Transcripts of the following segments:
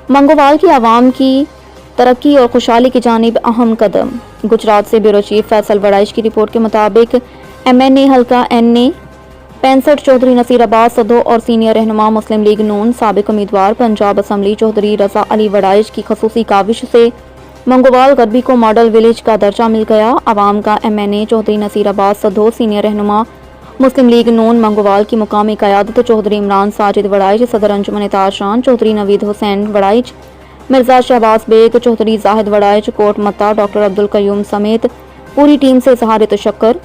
منگووال کی عوام کی ترقی اور خوشحالی کی جانب اہم قدم۔ گجرات سے بیورو چیف فیصل وڑائچ کی رپورٹ کے مطابق MNA حلقہ N A 65 چودھری نصیر عباس صدو اور سینئر رہنما مسلم لیگ نون سابق امیدوار پنجاب اسمبلی چودھری رضا علی وڑائچ کی خصوصی کاوش سے منگووال غربی کو ماڈل ولیج کا درجہ مل گیا۔ عوام کا MNA چودھری نصیر عباس صدو، سینئر رہنما مسلم لیگ نون منگووال کی مقامی قیادت چودھری عمران ساجد وڑائچ، صدر انجمن تاشان چودھری نوید حسین وڑائچ، مرزا شہباز بیگ، چودھری زاہد وڑائچ، کوٹ متا ڈاکٹر عبدالقیوم سمیت پوری ٹیم سے اظہار تشکر۔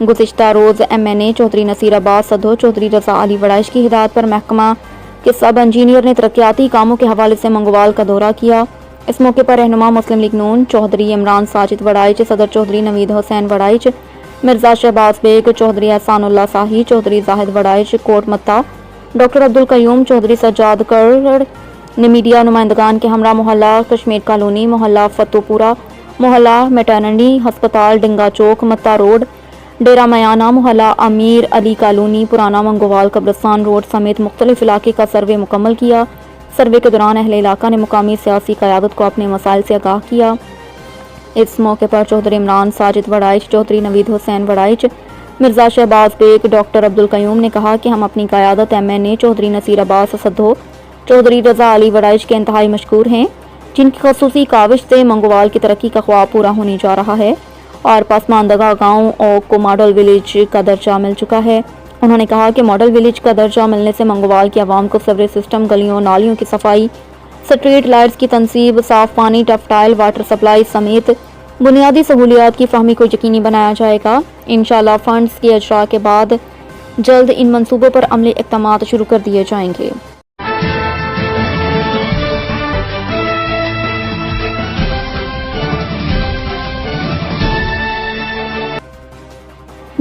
گزشتہ روز MNA چودھری نصیر عباس صدو، چودھری رضا علی وڑائچ کی ہدایت پر محکمہ کے سب انجینئر نے ترقیاتی کاموں کے حوالے سے منگووال کا دورہ کیا۔ اس موقع پر رہنما مسلم لیگ نون چودھری عمران ساجد وڑائچ، صدر چودھری نوید حسین وڑائچ، مرزا شہباز بیگ، چودھری احسان اللہ شاہی، چودھری زاہد وڑائچ، کوٹ متا ڈاکٹر عبدالقیوم، چودھری سجاد کڑ نے میڈیا نمائندگان کے ہمراہ محلہ کشمیر کالونی، محلہ فتو پورہ، محلہ میٹرنٹی ہسپتال ڈنگا چوک، متا روڈ، ڈیرہ میانہ، محلہ امیر علی کالونی، پرانا منگووال قبرستان روڈ سمیت مختلف علاقے کا سروے مکمل کیا۔ سروے کے دوران اہل علاقہ نے مقامی سیاسی قیادت کو اپنے مسائل سے آگاہ کیا۔ اس موقع پر چودھری عمران ساجد وڑائچ، چودھری نوید حسین وڑائچ، مرزا شہباز بیگ، ڈاکٹر عبدالقیوم نے کہا کہ ہم اپنی قیادت MNA چودھری نصیر عباس صدو، چودھری رضا علی وڑائچ کے انتہائی مشکور ہیں، جن کی خصوصی کاوش سے منگووال کی ترقی کا خواب پورا ہونے جا رہا ہے اور پسماندگہ گاؤں کو ماڈل ولیج کا درجہ مل چکا ہے۔ انہوں نے کہا کہ ماڈل ولیج کا درجہ ملنے سے منگووال کی عوام کو سیوریج سسٹم، گلیوں نالیوں کی صفائی، سٹریٹ لائٹس کی تنصیب، صاف پانی، ٹفٹائل واٹر سپلائی سمیت بنیادی سہولیات کی فراہمی کو یقینی بنایا جائے گا۔ انشاءاللہ فنڈز کی اجراء کے بعد جلد ان منصوبوں پر عملی اقدامات شروع کر دیے جائیں گے۔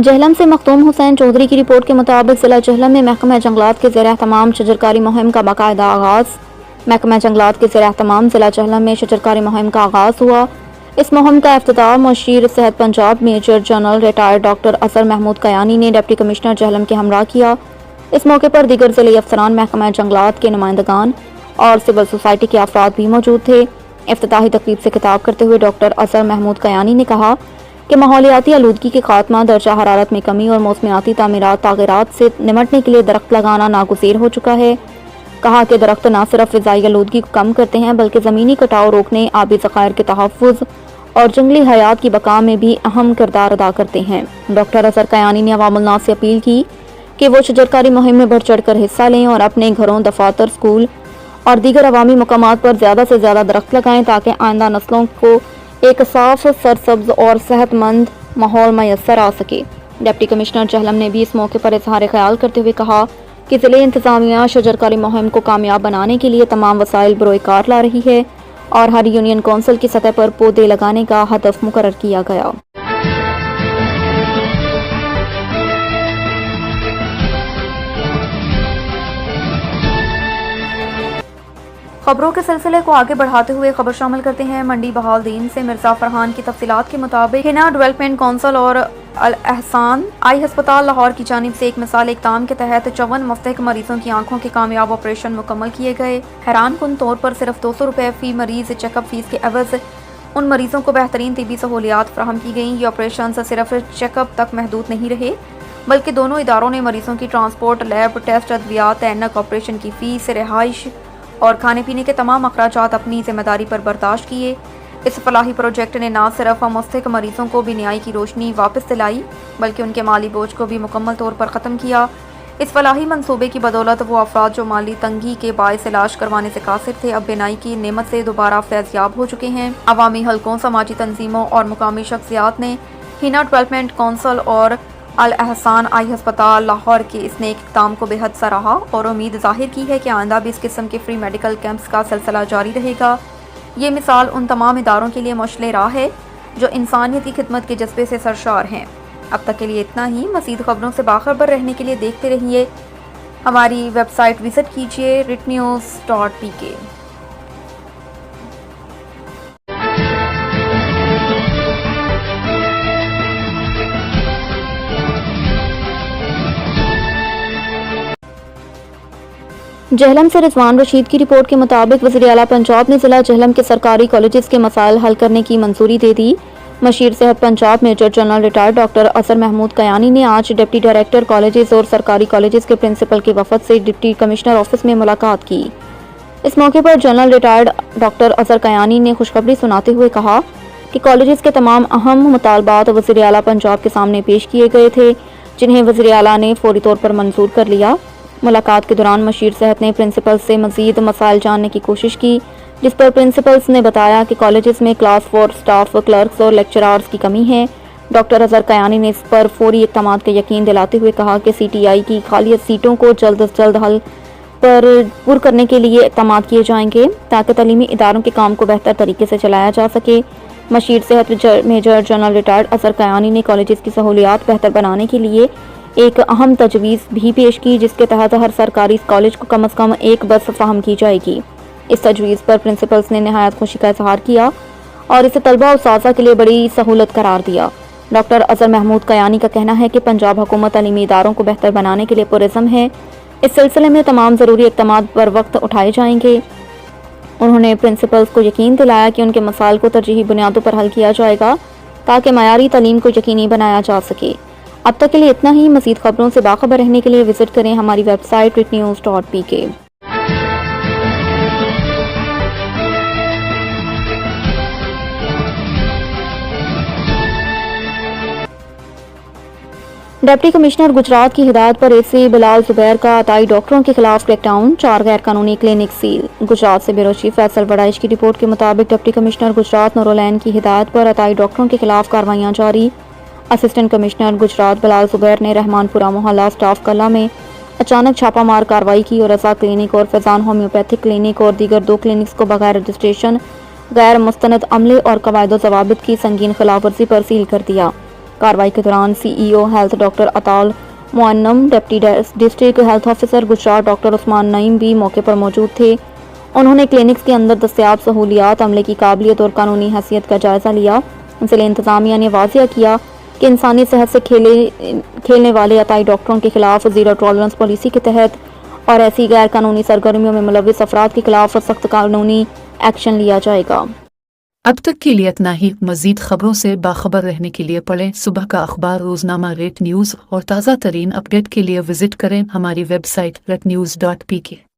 جہلم سے مختوم حسین چودھری کی رپورٹ کے مطابق ضلع جہلم میں محکمہ جنگلات کے زیر اہتمام شجرکاری مہم کا باقاعدہ آغاز۔ محکمہ جنگلات کے زیر اہتمام ضلع جہلم میں شجرکاری مہم کا آغاز ہوا۔ اس مہم کا افتتاح مشیر صحت Punjab major general retired doctor Azhar Mahmood Kiani نے ڈپٹی کمشنر جہلم کے ہمراہ کیا۔ اس موقع پر دیگر ضلعی افسران، محکمہ جنگلات کے نمائندگان اور سول سوسائٹی کے افراد بھی موجود تھے۔ افتتاحی تقریب سے خطاب کرتے ہوئے ڈاکٹر اظہر محمود کیانی نے کہا کہ ماحولیاتی آلودگی کے خاتمہ، درجہ حرارت میں کمی اور موسمیاتی تغیرات سے نمٹنے کے لیے درخت لگانا ناگزیر ہو چکا ہے۔ کہا کہ درخت نہ صرف فضائی آلودگی کو کم کرتے ہیں بلکہ زمینی کٹاؤ روکنے، آبی ذخائر کے تحفظ اور جنگلی حیات کی بقا میں بھی اہم کردار ادا کرتے ہیں۔ ڈاکٹر اظہر کیانی نے عوام الناس سے اپیل کی کہ وہ شجرکاری مہم میں بڑھ چڑھ کر حصہ لیں اور اپنے گھروں، دفاتر، اسکول اور دیگر عوامی مقامات پر زیادہ سے زیادہ درخت لگائیں تاکہ آئندہ نسلوں کو ایک صاف، سرسبز اور صحت مند ماحول میسر آ سکے۔ ڈپٹی کمشنر جہلم نے بھی اس موقع پر اظہار خیال کرتے ہوئے کہا کہ ضلع انتظامیہ شجرکاری مہم کو کامیاب بنانے کے لیے تمام وسائل بروئے کار لا رہی ہے اور ہر یونین کونسل کی سطح پر پودے لگانے کا ہدف مقرر کیا گیا۔ خبروں کے سلسلے کو آگے بڑھاتے ہوئے خبر شامل کرتے ہیں منڈی بہال دین سے۔ مرزا فرحان کی تفصیلات کے مطابق ہنا ڈیولپمنٹ کونسل اور الاحسان آئی ہسپتال لاہور کی جانب سے ایک مثال اقدام کے تحت 54 مستحق مریضوں کی آنکھوں کے کامیاب آپریشن مکمل کیے گئے۔ حیران کن طور پر صرف 200 روپے فی مریض چیک اپ فیس کے عوض ان مریضوں کو بہترین طبی سہولیات فراہم کی گئیں۔ یہ آپریشن صرف چیک اپ تک محدود نہیں رہے بلکہ دونوں اداروں نے مریضوں کی ٹرانسپورٹ، لیب ٹیسٹ، ادویات، اینک، آپریشن کی فیس، رہائش اور کھانے پینے کے تمام اخراجات اپنی ذمہ داری پر برداشت کیے۔ اس فلاحی پروجیکٹ نے نہ صرف مستحق مریضوں کو بینائی کی روشنی واپس دلائی بلکہ ان کے مالی بوجھ کو بھی مکمل طور پر ختم کیا۔ اس فلاحی منصوبے کی بدولت وہ افراد جو مالی تنگی کے باعث علاج کروانے سے قاصر تھے اب بینائی کی نعمت سے دوبارہ فیض یاب ہو چکے ہیں۔ عوامی حلقوں، سماجی تنظیموں اور مقامی شخصیات نے ہنا ڈیولپمنٹ کونسل اور الاحسان آئی ہسپتال لاہور کے اس نیک اقدام کو بے حد سراہا اور امید ظاہر کی ہے کہ آئندہ بھی اس قسم کے فری میڈیکل کیمپس کا سلسلہ جاری رہے گا۔ یہ مثال ان تمام اداروں کے لیے مشعل راہ ہے جو انسانیتی خدمت کے جذبے سے سرشار ہیں۔ اب تک کے لیے اتنا ہی۔ مزید خبروں سے باخبر رہنے کے لیے دیکھتے رہیے ہماری ویب سائٹ، وزٹ کیجیے ritnews.pk۔ جہلم سے رضوان رشید کی رپورٹ کے مطابق وزیر اعلیٰ پنجاب نے ضلع جہلم کے سرکاری کالجز کے مسائل حل کرنے کی منظوری دے دی۔ مشیر صحت Punjab major general retired doctor Azhar Mahmood Kiani نے آج ڈپٹی ڈائریکٹر کالجز اور سرکاری کالجز کے پرنسپل کے وفد سے ڈپٹی کمشنر آفس میں ملاقات کی۔ اس موقع پر جنرل ریٹائرڈ ڈاکٹر اظہر قیانی نے خوشخبری سناتے ہوئے کہا کہ کالجز کے تمام اہم مطالبات وزیر اعلیٰ پنجاب کے سامنے پیش کیے گئے تھے، جنہیں وزیر اعلیٰ نے فوری طور پر منظور کر لیا۔ ملاقات کے دوران مشیر صحت نے پرنسپلز سے مزید مسائل جاننے کی کوشش کی، جس پر پرنسپلز نے بتایا کہ کالجز میں کلاس 4 سٹاف، کلرکس اور لیکچرارز کی کمی ہے۔ ڈاکٹر اظہر قیانی نے اس پر فوری اقدامات کا یقین دلاتے ہوئے کہا کہ سی ٹی آئی کی خالی سیٹوں کو جلد از جلد حل پر کرنے کے لیے اقدامات کیے جائیں گے تاکہ تعلیمی اداروں کے کام کو بہتر طریقے سے چلایا جا سکے۔ مشیر صحت میجر جنرل ریٹائرڈ اظہر قیانی نے کالجز کی سہولیات بہتر بنانے کے لیے ایک اہم تجویز بھی پیش کی، جس کے تحت ہر سرکاری کالج کو کم از کم ایک بس فراہم کی جائے گی۔ اس تجویز پر پرنسپلز نے نہایت خوشی کا اظہار کیا اور اسے طلبہ و اساتذہ کے لیے بڑی سہولت قرار دیا۔ ڈاکٹر اظہر محمود قیانی کا کہنا ہے کہ پنجاب حکومت تعلیمی اداروں کو بہتر بنانے کے لیے پرعزم ہے۔ اس سلسلے میں تمام ضروری اقدامات پر وقت اٹھائے جائیں گے۔ انہوں نے پرنسپلز کو یقین دلایا کہ ان کے مسائل کو ترجیحی بنیادوں پر حل کیا جائے گا تاکہ معیاری تعلیم کو یقینی بنایا جا سکے۔ اب تک کے لیے اتنا ہی۔ مزید خبروں سے باخبر رہنے کے لیے وزٹ کریں ہماری website ritnews.pk۔ Deputy commissioner Gujrat کی ہدایت پر اے سی بلال زبیر کا عطائی ڈاکٹروں کے خلاف کریک ڈاؤن، 4 غیر قانونی کلینک سیل۔ گجرات سے بیورو چیف فیصل وڑائش کی رپورٹ کے مطابق ڈپٹی کمشنر گجرات نورالعین کی ہدایت پر عطائی ڈاکٹروں کے خلاف کارروائیاں جاری۔ اسسٹنٹ کمشنر گجرات بلال زبیر نے رحمان پورہ محلہ سٹاف کلا میں اچانک چھاپہ مار کارروائی کی اور رضا کلینک اور فیضان ہومیوپیتھک کلینک اور دیگر 2 کلینکس کو بغیر رجسٹریشن، غیر مستند عملے اور قواعد و ضوابط کی سنگین خلاف ورزی پر سیل کر دیا۔ کارروائی کے دوران C E O health doctor اطال معینم، deputy district health officer Gujrat doctor Usman Naeem بھی موقع پر موجود تھے۔ انہوں نے کلینکس کے اندر دستیاب سہولیات، عملے کی قابلیت اور قانونی حیثیت کا جائزہ لیا۔ ضلع انتظامیہ نے واضح کیا کہ انسانی صحت سے کھیلنے والے عطائی ڈاکٹروں کے خلاف زیرو ٹالرنس پالیسی کے تحت اور ایسی غیر قانونی سرگرمیوں میں ملوث افراد کے خلاف سخت قانونی ایکشن لیا جائے گا۔ اب تک کے لیے اتنا ہی۔ مزید خبروں سے باخبر رہنے کے لیے پڑھیں صبح کا اخبار روزنامہ ریٹ نیوز اور تازہ ترین اپڈیٹ کے لیے وزٹ کریں ہماری ویب سائٹ ritnews.pk۔